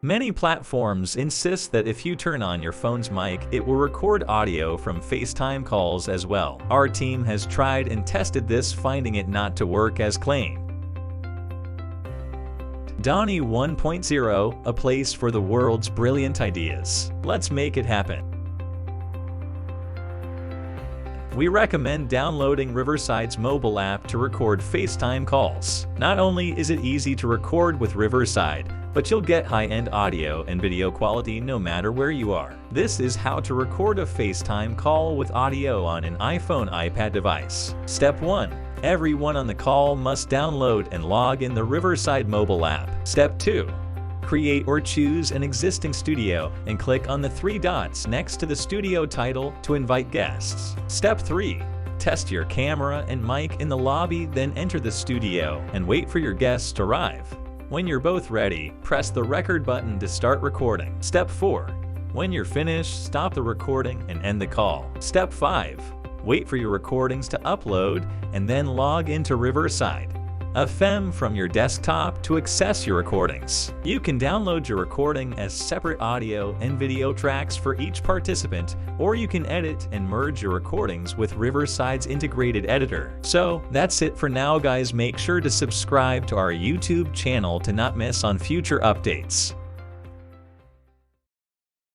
Many platforms insist that if you turn on your phone's mic, it will record audio from FaceTime calls as well. Our team has tried and tested this, finding it not to work as claimed. Donnie 1.0, a place for the world's brilliant ideas. Let's make it happen. We recommend downloading Riverside's mobile app to record FaceTime calls. Not only is it easy to record with Riverside, but you'll get high-end audio and video quality no matter where you are. This is how to record a FaceTime call with audio on an iPhone, iPad device. Step 1. Everyone on the call must download and log in the Riverside mobile app. Step 2. Create or choose an existing studio and click on the 3 dots next to the studio title to invite guests. Step 3. Test your camera and mic in the lobby, then enter the studio and wait for your guests to arrive. When you're both ready, press the record button to start recording. Step 4. When you're finished, stop the recording and end the call. Step 5. Wait for your recordings to upload and then log into Riverside FM from your desktop to access your recordings. You can download your recording as separate audio and video tracks for each participant, or you can edit and merge your recordings with Riverside's integrated editor. So that's it for now, guys. Make sure to subscribe to our YouTube channel to not miss on future updates.